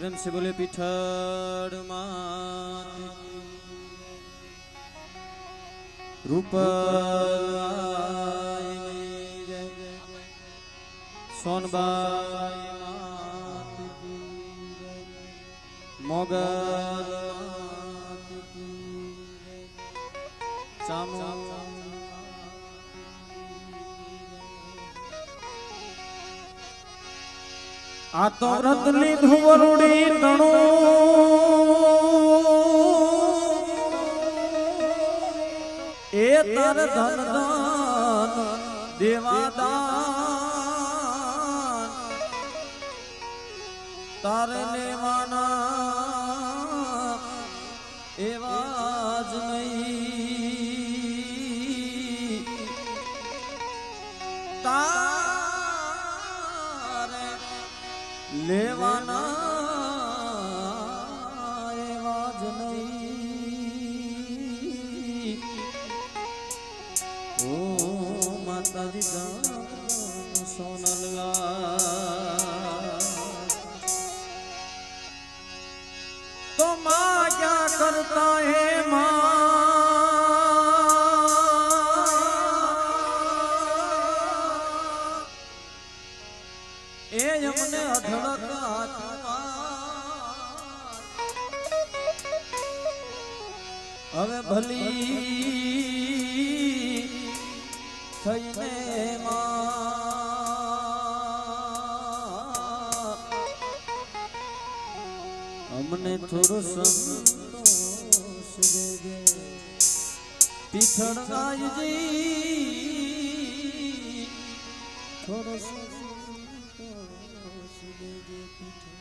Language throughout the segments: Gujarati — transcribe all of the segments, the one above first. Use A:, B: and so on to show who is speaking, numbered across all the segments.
A: प्रेम से बोले पीठड़ रूप सोनबाई मोगल चामू आ तो व्रत लीधु वरुड़ी तणु ए तर धन दान देवादान तार लेवाना एवाज नहीं तारे लेवाना एवाज नहीं ओ माता जी सोनलगा तो माँ क्या करता है माँ ए यमने अधड़क હવે ભલી થઈને માં અમને થોડો સંતોષ દેજે પીઠળ ગાયજી થોડો સંતોષ દેજે પીઠળ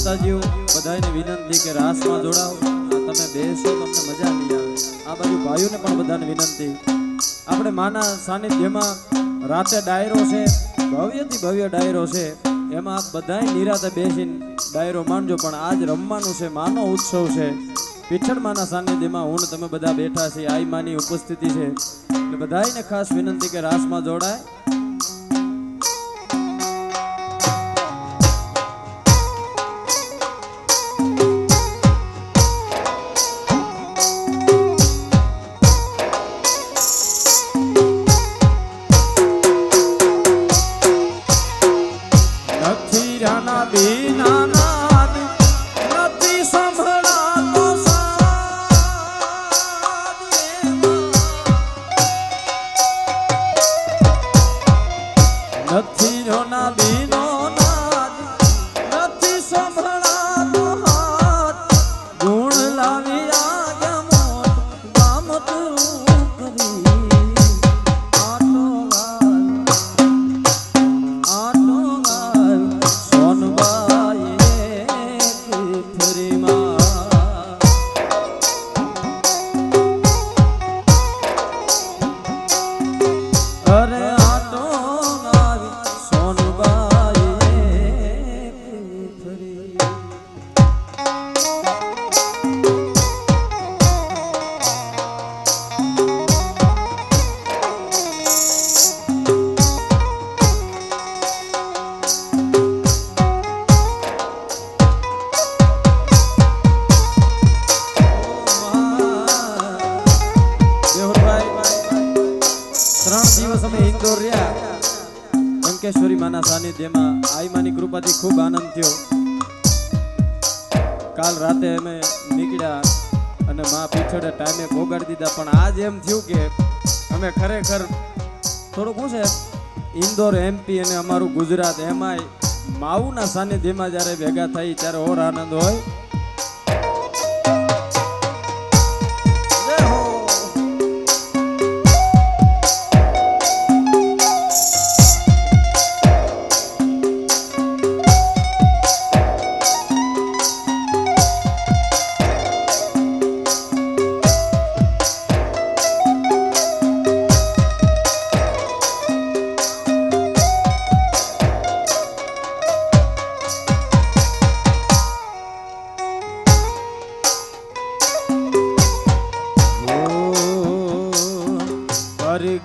A: માતાજીઓ બધાને વિનંતી કે રાસમાં જોડાઓ તમે બેસો તમને મજા નહીં આવે આ બાજુ ભાઈઓને પણ બધાને વિનંતી આપણે માના સાનિધ્યમાં રાતે ડાયરો છે ભવ્યથી ભવ્ય ડાયરો છે એમાં આપ બધાય નિરાતે બેસીને ડાયરો માનજો પણ આજ રમવાનું છે માનો ઉત્સવ છે પીઠળ માના સાનિધ્યમાં હું તમે બધા બેઠા છે આઈ માની ઉપસ્થિતિ છે એટલે બધાને ખાસ વિનંતી કે રાસમાં જોડાય ઇન્દોર રહ્યા અંકેશ્વરી માના સાનિધ્યમાં આઈ માની કૃપાથી ખૂબ આનંદ થયો. કાલ રાતે અમે નીકળ્યા અને માં પીછળે ટાઈમે પોગાડી દીધા. પણ આજ એમ થયું કે અમે ખરેખર થોડુંક શું છે ઇન્દોર એમપી અને અમારું ગુજરાત એમાંય માવુના સાનિધ્યમાં જ્યારે ભેગા થઈ ત્યારે ઓર આનંદ હોય.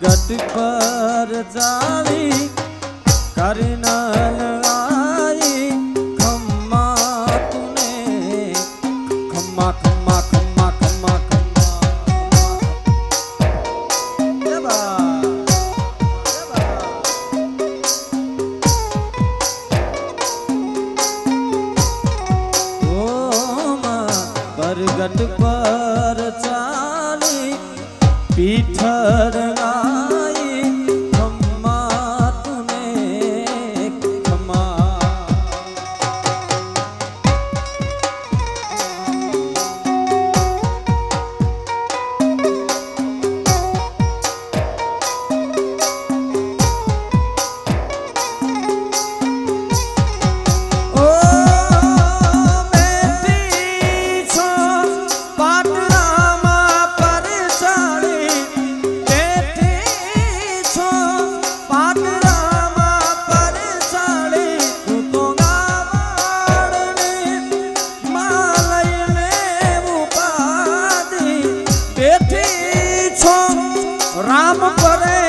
A: गट पर जाली करनल आई खम्मा तूने खम्मा खम्मा खम्मा खम्मा गट पर चाली पीठर राम परे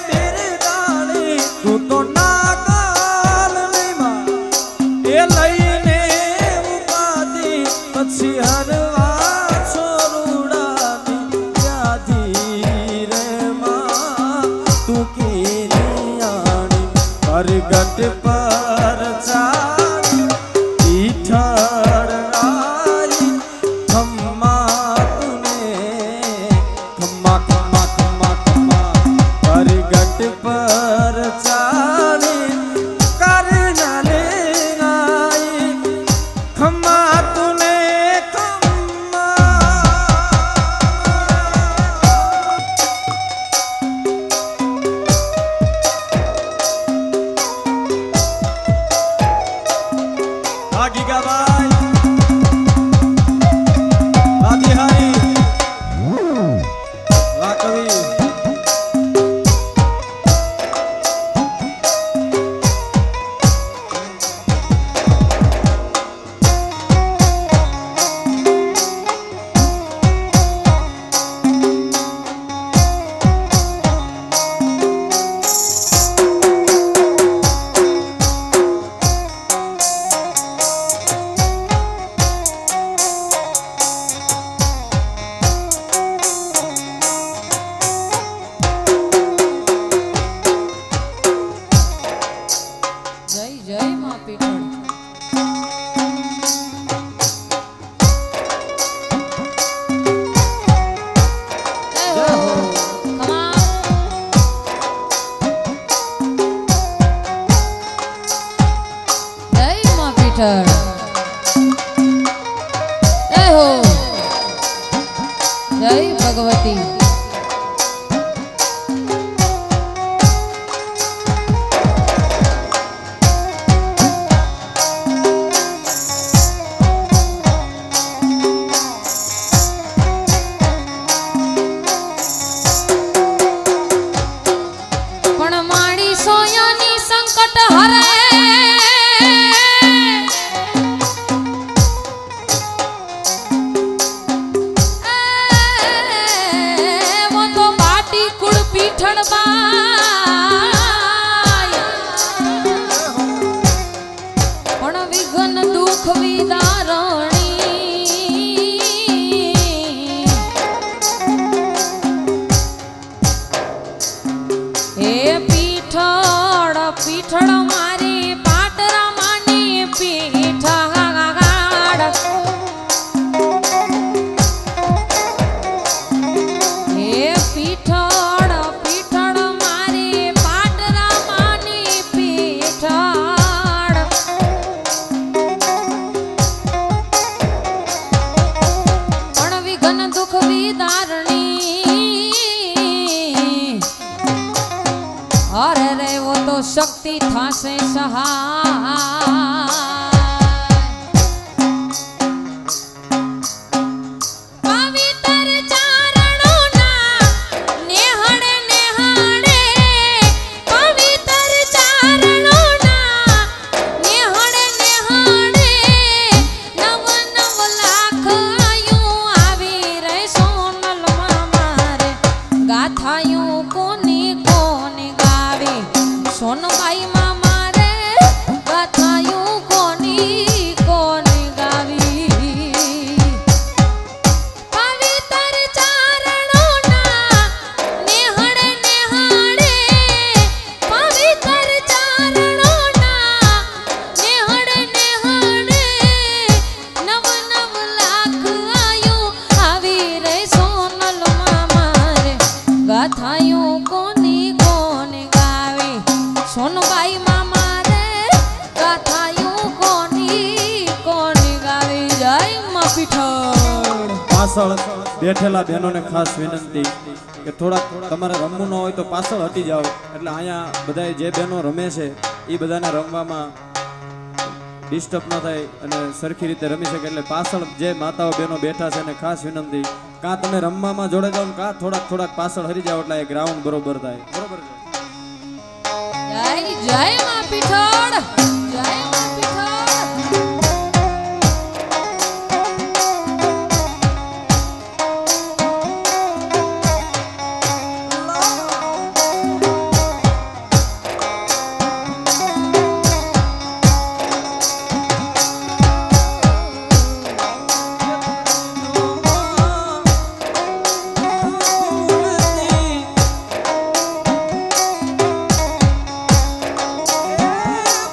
A: मेरे डाली तू तो नागाल नीमा ए लईने उपाधी पछी हरवा छोरुडानी व्याधी रे मां तू कीनियाणी परगट पर चाली पीठर आई खम्मा तूने खम्मा पर चाली करनले आई खम्मा तूने खम्मा गीगाबाई बिहारी कवि जय हो जय भगवती पण माड़ी सोयानी संकट हरे
B: શક્તિ થશે સહાય પવિત્ર ચારણોના નેહળે નેહાળે પવિત્ર ચારણોના નેહળે નેહાળે નવ નવ લાખ આયુ આવી રે સોનલમાં મારે ગાથાયું કોની કોની ગાવી સોનબાઈ માં મારે ગાથાયું કોની કોની ગાવી પવિત્ર ચારણોના નેહળે નેહાળે પવિત્ર ચારણોના નેહળે નેહાળે નવ નવ લાખ આયુ આવી રે સોનલમાં મારે ગાથાયું કોની કોની ગાવી સોનબાઈ માં મારે ગાથાયું કોની કોની ગાવી જય માં પીઠળ
A: પાછળ બેઠેલા બહેનોને ખાસ વિનંતી કે થોડાક તમારે રમવું ન હોય તો પાછળ હટી જાઓ એટલે અહીંયા બધા જે બહેનો રમે છે એ બધાને રમવામાં ડિસ્ટર્બ ન થાય અને સરખી રીતે રમી શકે એટલે પાછળ જે માતાઓ બહેનો બેઠા છે એને ખાસ વિનંતી કાં તમે રમવામાં જોડે જાઓ ને કાં થોડાક પાછળ હરી જાઓ એટલે એ ગ્રાઉન્ડ બરોબર થાય બરોબર છે
B: જય જય માં પીઠળ જય માં પીઠળ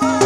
A: Yeah.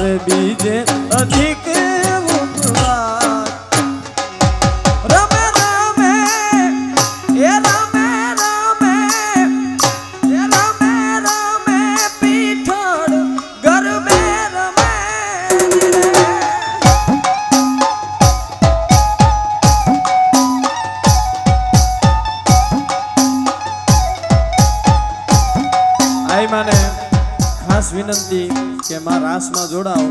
A: તારે બીજે અધિક ઉપવાસ રમે રમે એ રમે રમે એ રમે રમે પીઠળ ગરબે રમે આઈ માને ખાસ વિનંતી કે માં રાસમાં જોડાઓ.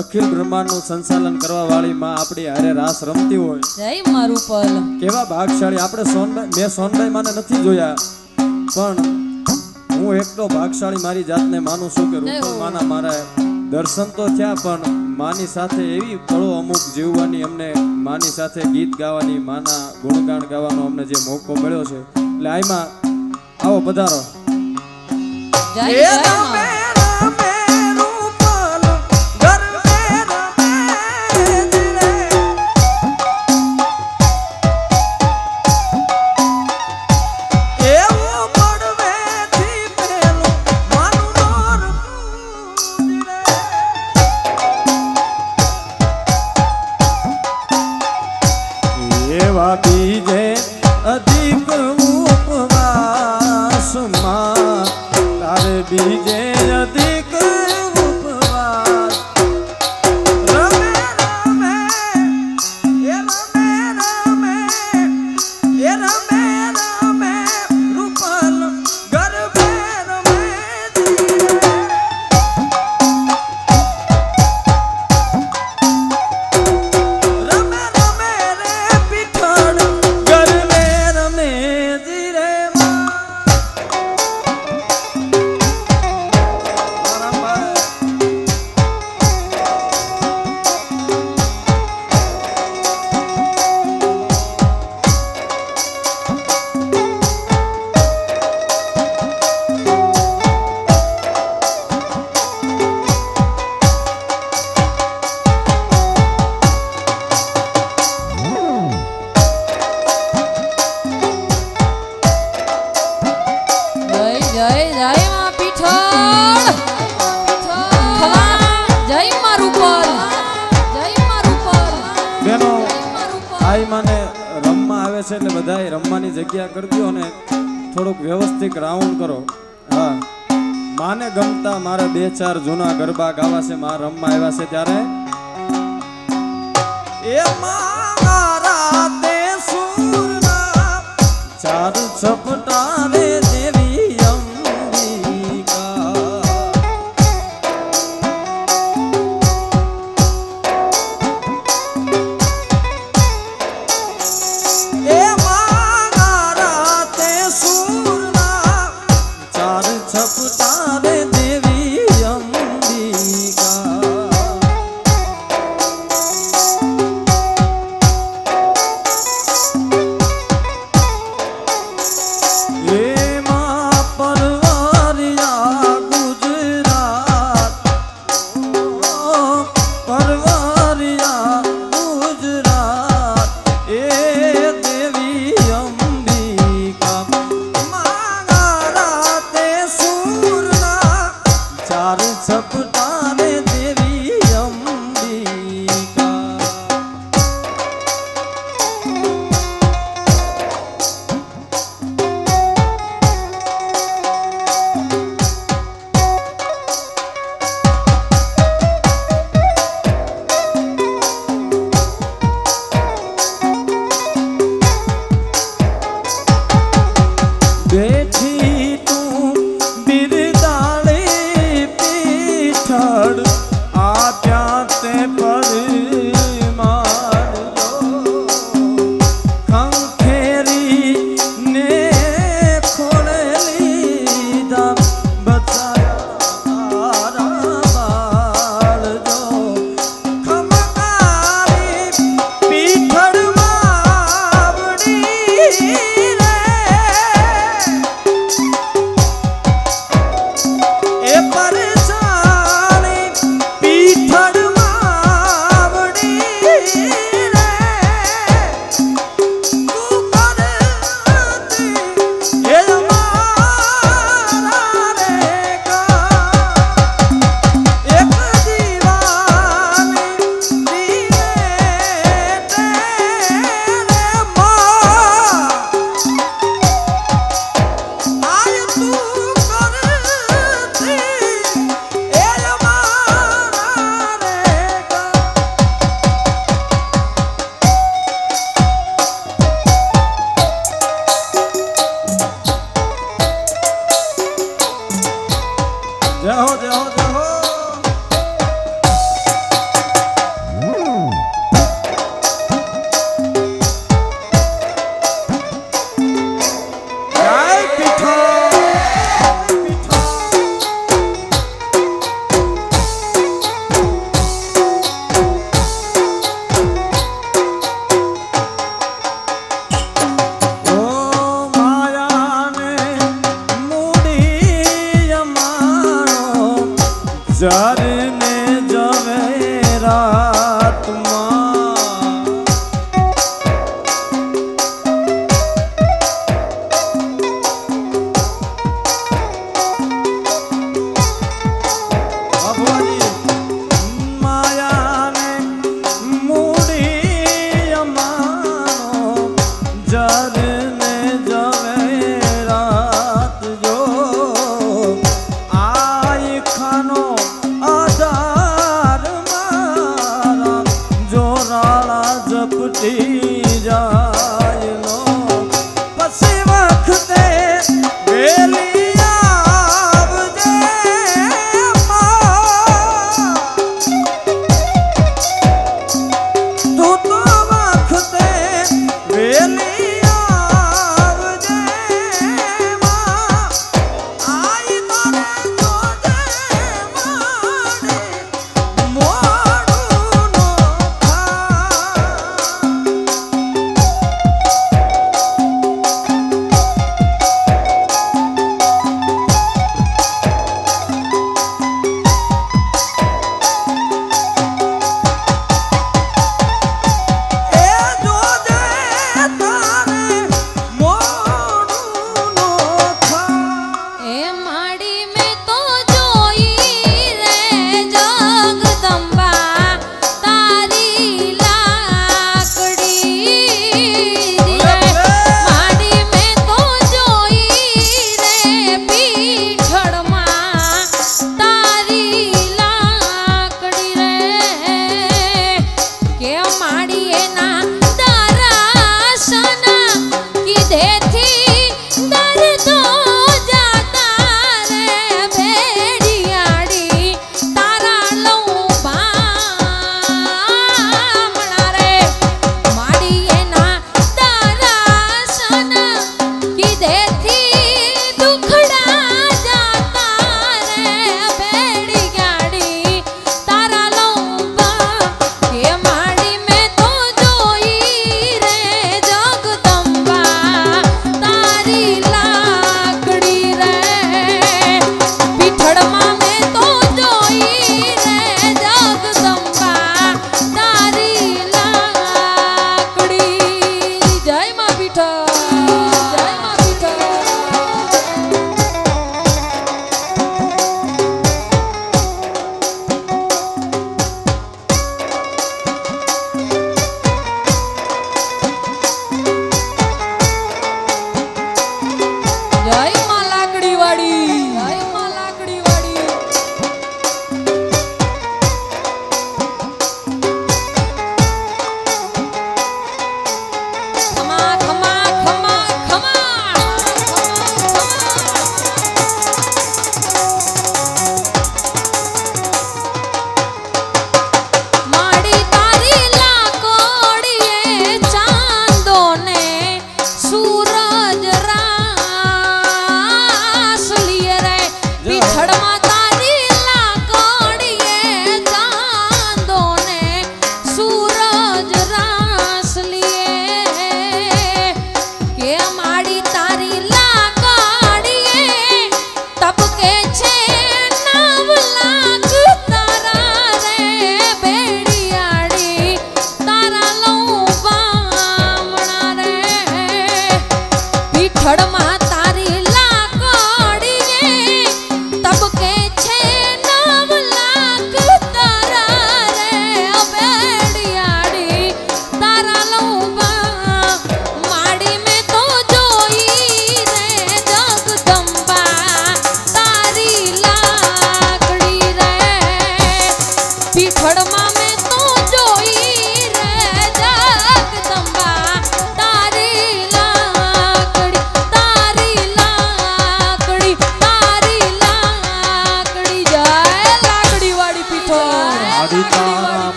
A: અખિલ બ્રહ્માંડનું સંચાલન કરવા વાળી માં આપણી હારે રાસ રમતી હોય.
B: જય માં રૂપલ.
A: કેવા ભાગશાળી આપણે સોનભાઈ, મેં સોનભાઈ માને નથી જોયા પણ હું એટલો ભાગશાળી મારી જાતને માનું છું કે રૂપલ માના મારા દર્શન તો થયા પણ માની સાથે એવી પળો અમુક જીવવાની, અમને માની સાથે ગીત ગાવાની, માના ગુણગાન ગાવાનો અમને જે મોકો મળ્યો છે એટલે આઈમાં આવો પધારો.
B: જય જય માં.
A: એવા બીજે અધિક ઉપવાસમાં તારે બીજે અધિક ઉપવાસ રમે રમે એ રમે રમે એ રમે રમે રૂપલ ગરબે રમે રમે રમે રે પીઠળ ગરબે રમે જીરે
B: જય જય જય માં પીઠળ. ખમા. જય માં રૂપલ. જય માં રૂપલ.
A: બેનો
B: જય માં રૂપલ.
A: આઈ માને રમવા આવે છે એટલે બધાય રમવાની જગ્યા કરી દો અને થોડુંક વ્યવસ્થિત રાઉન્ડ કરો. હા, માને ગમતા મારે 2-4 જૂના ગરબા ગાવા છે, માં રમવા આવ્યા છે ત્યારે એ મારા તે સુરના ચાર છપટાવે દેવી અંબિકા એ મારા તે સુરના ચાર છપટાવે દેવી અંબિકા એમાં પરવારિયા ગુજરાત, પરવારિયા ગુજરાત એ દેવી અંબિકા મારા તે સુરના ચાર છપટાને દેવી અંબિકા. બેઠી તું બિરદાળે પીઠળ જારને જવેરાતમાં ભગવાનજી માયાને મૂડી અમારો જારને જવેરાત જો આઈ ખાનો ઝપટી જાય નો પછી વખતે વેલી આવજે તું તો વખતે વેલી આવજે આઈ તારે જોજે મોડું નો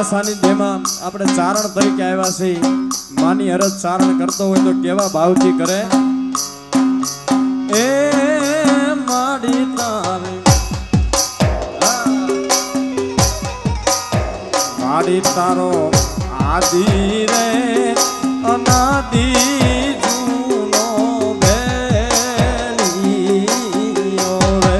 A: માના સાનિધ્યમાં આપણે ચારણ તરીકે આવ્યા છીએ. માની અરજ ચારણ કરતો હોય તો કેવા ભાવથી કરે. એ માડી તારે માડી તારો આદિ રે અનાદિ જૂનો ભેલિયો રે.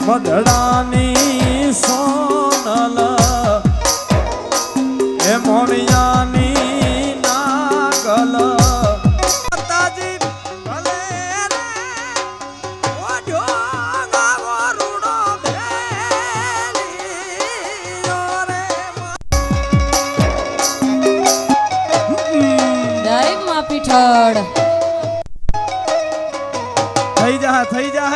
A: મધડાની સોનલ એ મોણિયાની નાગલ તાજી ભલે રે ઓજો ગાવો રૂડો ભેલિયો રે.
B: જય માં પીઠળ.
A: થઈ જા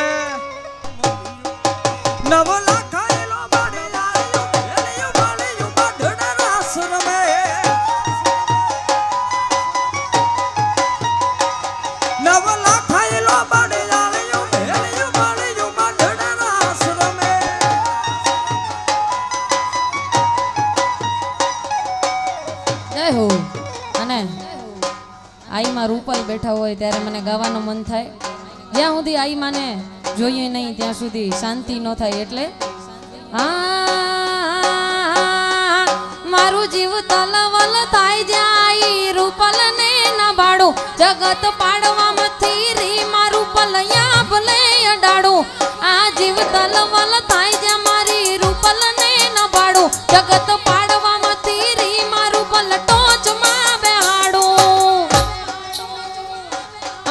A: નવ લાખાયેલો બાડી લાયો એલિયો બાળિયો બાઢડા રાસ રમે. નવ લાખાયેલો બાડી લાયો એલિયો બાળિયો બાઢડા રાસ રમે.
B: જય હો. અને આઈમાં રૂપલ બેઠા હોય ત્યારે મને ગાવાનું મન થાય. જ્યાં સુધી આઈ માને જોઈએ નહીં ત્યાં સુધી શાંતિ ન થાય. એટલે મારું જીવ તલવલ થાય જાય રૂપલ ને ના બાડું જગત પાડવામાંથી રી મારું પલયા ભલે અડાડું. આ જીવ તલવલ થાય જા મારી રૂપલ ને ના બાડું જગત પાડવામાંથી રી મારું પલ ટોચમાં બેહાડું.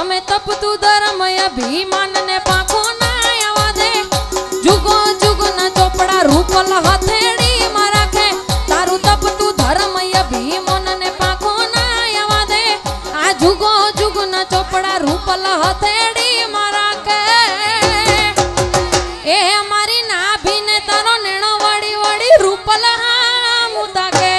B: અમે તપતું ધર્મ અભિમાન ને પાંખો ના આવા દે જુગો જુગ ના ચોપડા રૂપલ હથેળી માં રાખે. તારું તપતું ધર્મ અભિમાન ને પાંખો ના આવા દે આ જુગો જુગ ના ચોપડા રૂપલ હથેળી માં રાખે. એ અમારી નાભી ને તારો નેણો વળી વળી રૂપલ હા મુતા કે.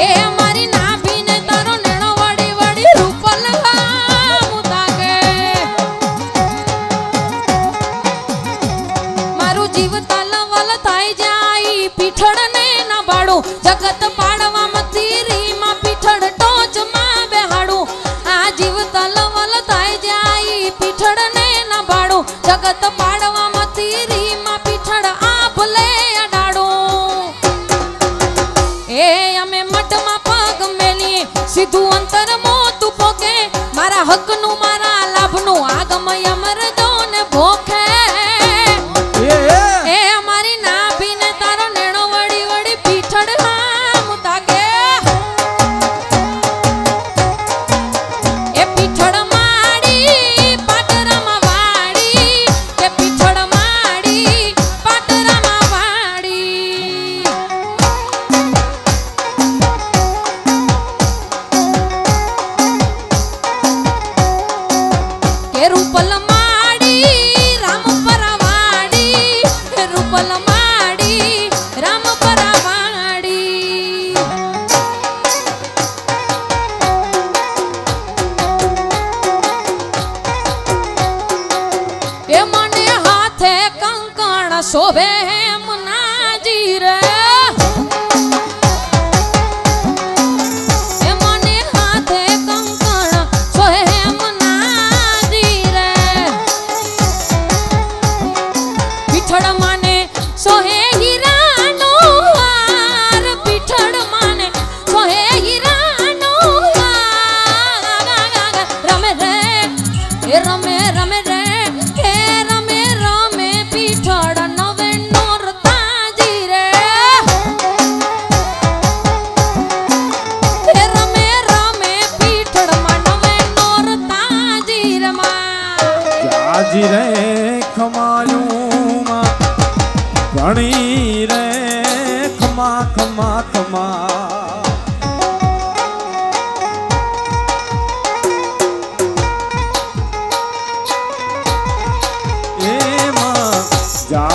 B: એ અમારી નાભી ને તારો નેણો વળી વળી રૂપલ હા મુતા કે. મારું જીવ તલવલ થાય જાય પીઠળ ને ના બાડું જગત પાડવામાંથી રીમાં પીઠળ ટોચમાં બેહાડું. આ જીવ તલવલ થાય જાય પીઠળ ને ના બાડું જગત પાડવામાંથી રીમાં પીઠળ આ ભલે અડાડું. એ અમે મઠમાં પગ મેલીએ સીધું અંતર મોતું પોકે મારા હકનું મારા લાભનું આગમય અમર દોને ભોખે. એ અમારી નાભી ને તારો નેણો વળી વળી પીઠળ હા મુતા કે. એ પીઠળ માડી પાટરામાં વાડી કે પીઠળ માડી પાટરામાં વાડી.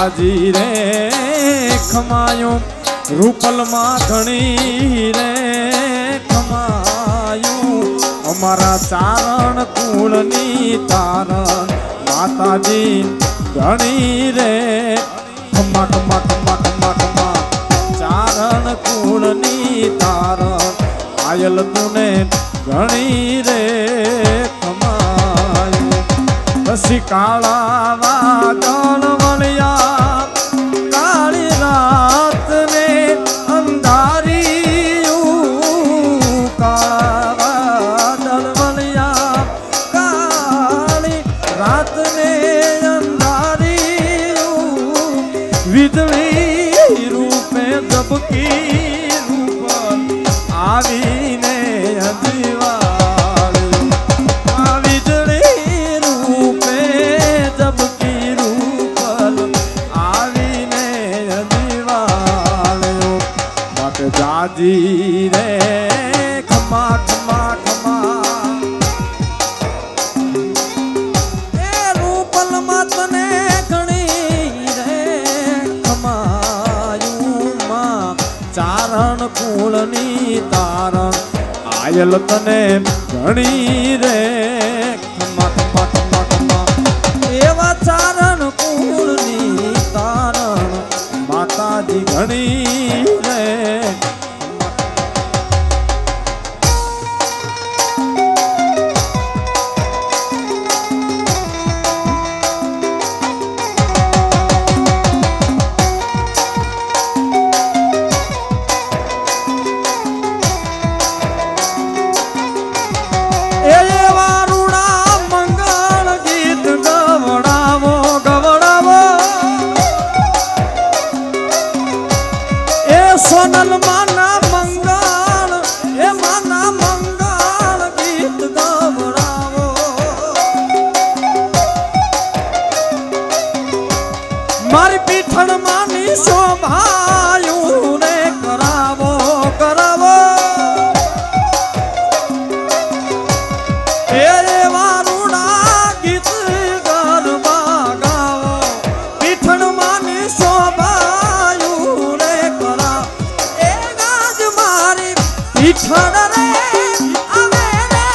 A: જાજી રે ખમાયું રૂપલમાં ઘણી રે ખમાયું અમારા ચારણ કુળની તારણ માતાજી ઘણી રે ખમા ખમા ખમા ખમા ખમા ચારણ કુળની તારણ આયલ તુને ઘણી રે ખમાયું પછી કાળા વાદળ વળ્યા કાળી રાત ને અંધારિયું કાળા વાદળ વળ્યા કાળી રાત ને અંધારિયું વીજળી રૂપે ઝબકી રૂપ આવીને અજીવાળ્યું આ વીજળી રૂપે ઝબકી રૂપલ આવીને અજીવાળ્યું માટે જાજી રે ખમા ખમા ખમા એ રૂપલમાં તને ઘણી રે ખમાયું માં ચારણ કુળની તારણ આયલ તને ઘણી રે ખમા ખમા ખમા ખમા એવા ચારણ કુળની તારણ માતાજી ઘણી રે સોનલ માના મંગળ એ માના મંગળ ગીત ગવડાવો મારી પીઠણ માની શોભાયું રે કરાવો કરાવો એ વારુડા ગીત ગરબા ગાવો પીઠણ માની શોભાયું રે કરાવો પીઠણ રે આવે રે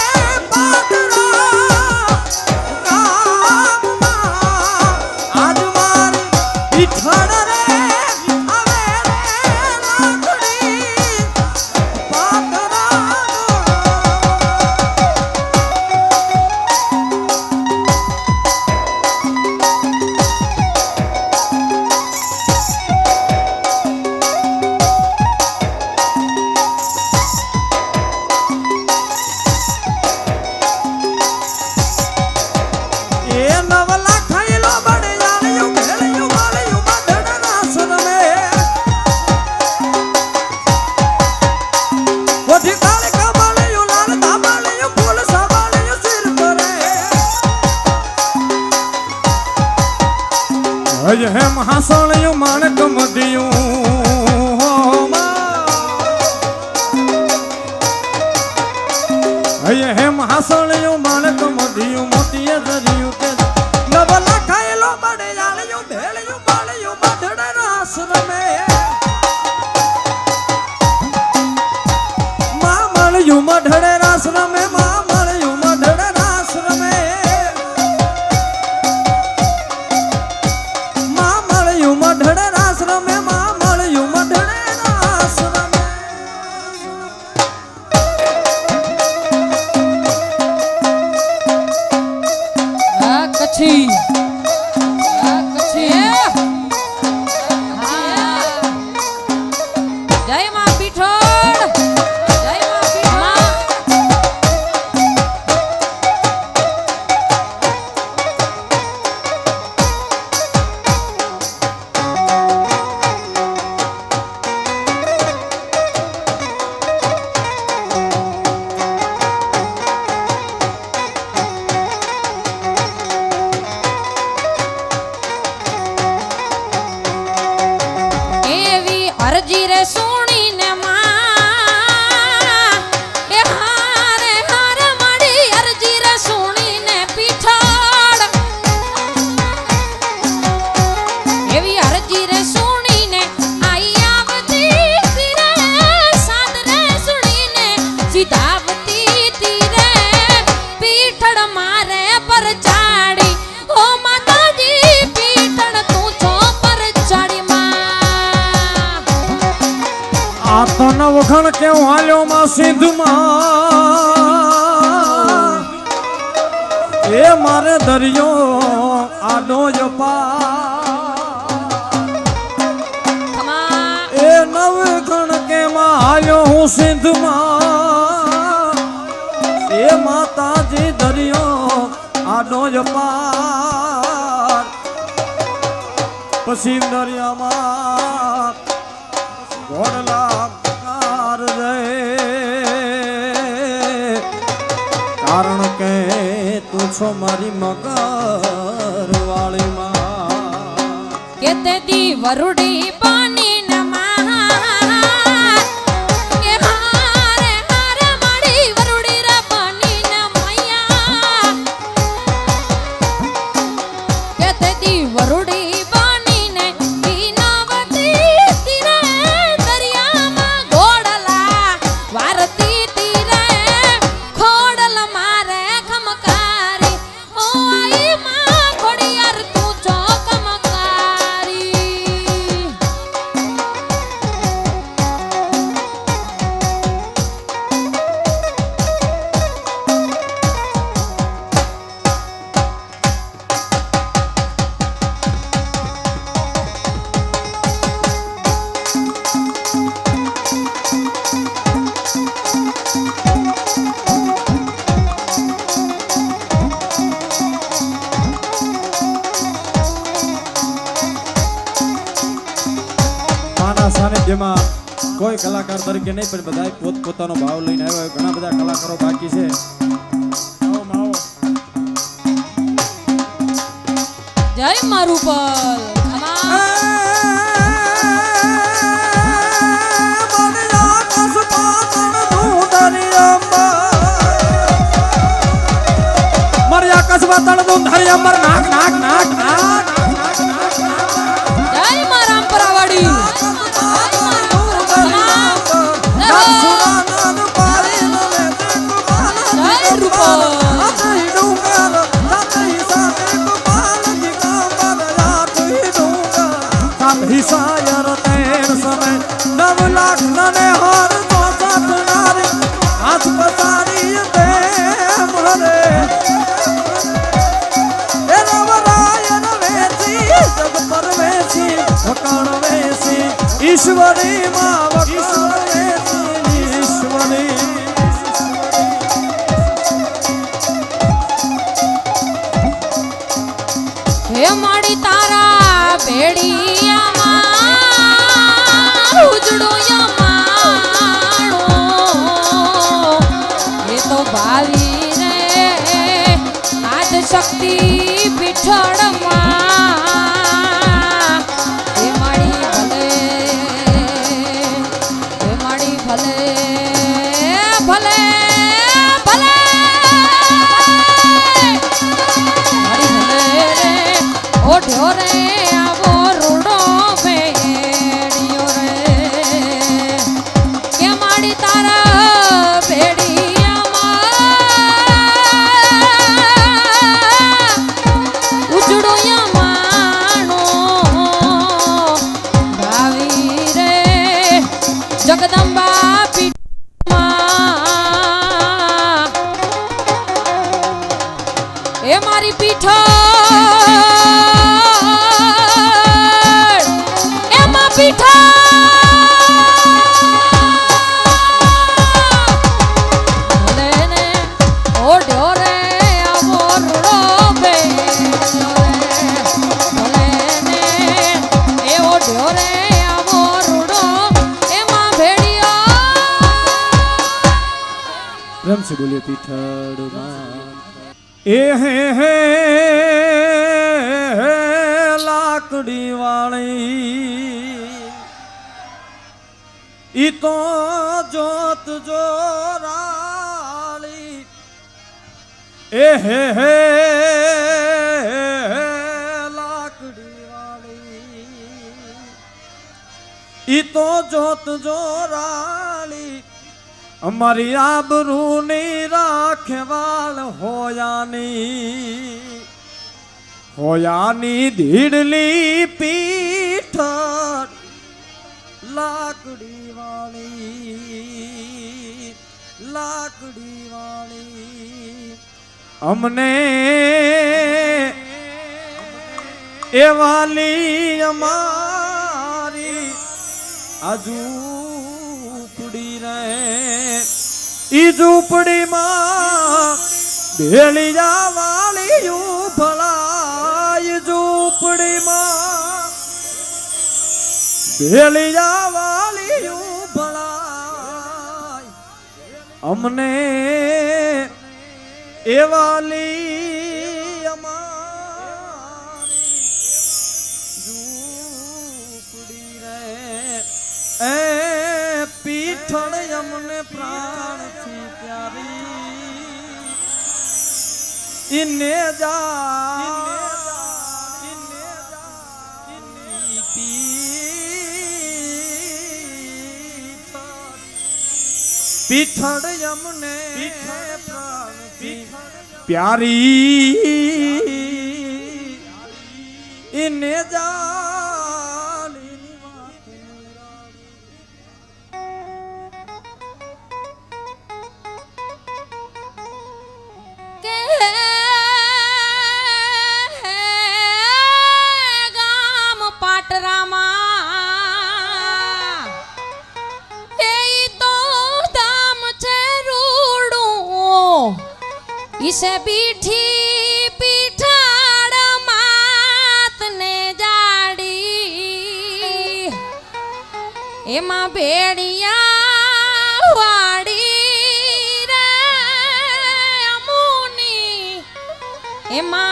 A: પાદરા ગામમાં આજ મારી પીઠણ રે આવે રે રાખડી પાદરા હજ હે મહાસણયું માણક મધ્યું હો હય હે મહાસણયું માણક મધ્યું મોતીએ ધર્યું કે નવલા ખાયેલો બડે જાળ્યું ભેળ્યું બાળ્યું બાઢડે રાસ રમે માં મળ્યું મઢડે રાસ રમે માં મળ્યું મઢડે રાસ રમે મઢડે રાસ રમે માં મળ્યું મઢડે રાસ રમે
B: આ કચ્છી જય માં પીઠળ જય માં પીઠળ સીધાવતી તીરે પીઠળ મારે પર ચાડી ઓ માતાજી પીઠળ તું છો પર ચાડી માં
A: આ તો નવખણ કેવું હાલ્યો માં સિંધમાં એ મારે દરિયો આડો જ એ નવખણ કેમાં હાલ્યો હું સિંધમાં એ માતાજી દરિયો આડો જ પાર પછી દરિયામાં ઘોડલા કાર રે કારણ કે તું છો મારી મગર વાળી માં
B: કે તે દી વરુડી પાણી
A: જેમાં કોઈ કલાકાર તરીકે નહીં પણ બધા પોત પોતાનો ભાવ લઈને આવ્યા ઘણા બધા કલાકારો બાકી છે
B: જય મારું પલ
A: મારી કસબા તણ દો ધરી અમર નાક નાક નાક નાક
B: જય મારામ પરાવાડી
A: હિસાયર તેર સમય 9 લાખ નને હાર તો સાધનારી હાથ પસારી તે મરે એ નવરાયન વેસી જગ પરવેસી વકાણ વેસી ઈશ્વરી માં વકાણ વેસી ઈશ્વરી
B: હે માડી તારા ભેડિયામાં ઉજળો યમાણો એ તો ભાવી રે આજ શક્તિ પીઠળમાં હે માડી ભલે માડી ભલે ભલે ભલે ઓઢ્યો રે આવો રૂડો ભેડિયો રે કે માડી તારા ભેડિયામાં ઉજળો યમાણો ભાવી રે જગદંબા પીઠમાં એ મારી પીઠ
A: પ્રેમ से બોલીએ પીઠળ એ હે લાકડી વાળી ઈ તો જોત જોરાળી એ હે લાકડી વાળી ઈ તો જોત જોરાળી અમારી આબરૂની રાખવાળ હોયાની ધીડલી પીઠ લાકડી વાળી અમને એ વાલી અમારી આજુ ઝૂંપડી રે ઈ ઝૂંપડીમાં ભેળિયા વાળિયું ભલાય ઝૂંપડીમાં ભેળિયા વાળિયું ભલાય અમને એ વાલી અમારી ઝૂંપડી રે એ પીઠળ અમને પ્રાણથી પ્યારી ઇને પીઠળ અમને પ્રાણથી પ્યારી ઇને
B: इसे पीठी पीठाड़ मात ने जाड़ी एमा भेड़िया वाड़ी रे अमुनी एमा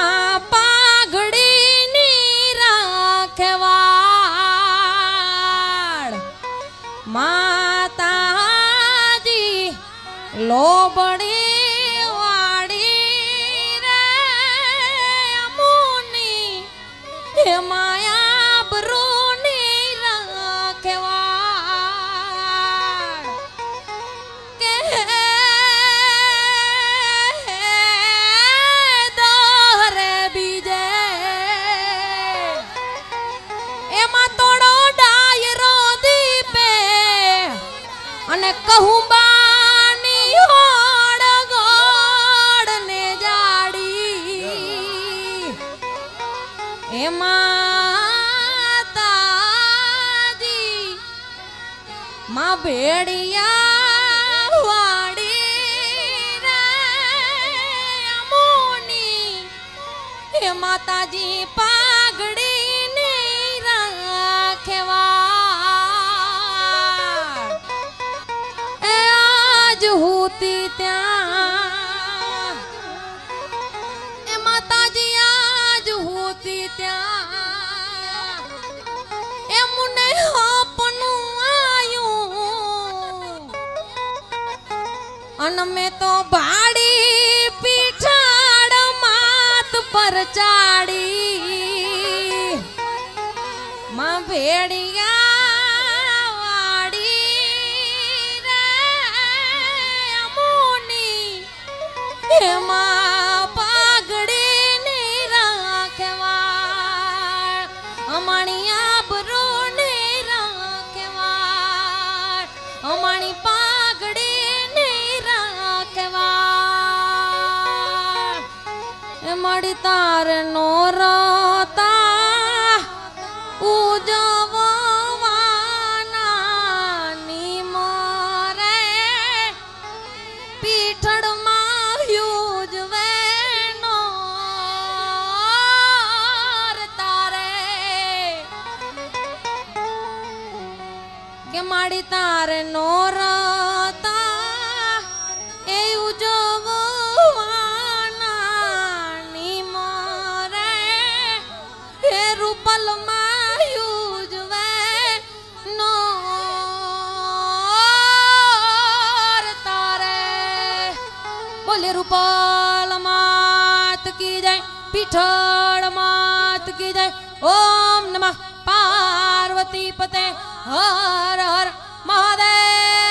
B: पागड़ी नी राखवाड़ माताजी लोबड़ी माया बरूनी राखवाड़ के दोहरे बीजे एमा तोड़ो डायरो दीपे अने कहूं बानी होड़ गोड़ ने जाड़ी एमा माँ भेड़िया वाड़ी रे अमुनी हे माताजी पागड़ी ने राखवाड़ ए आज होती त्या ए माताजी आज होती त्या ए मुने अपनू अन में तो भाड़ी पीठाड़ मात पर चाड़ी माँ भेड़िया वाड़ी रे अमुनी हे माँ पागड़ी नी राखवाड़ अमाणी आबरू नी राखवाड़ अमाणी पागड़ी मड़ी तार नोरता उजवाना निमरे पीठड़ मायूज वेनो तारे के मड़ी तार नोरता रूपाल मात की जय पीठड़ मात की जय ओम नमः पार्वती पते हर हर महादेव।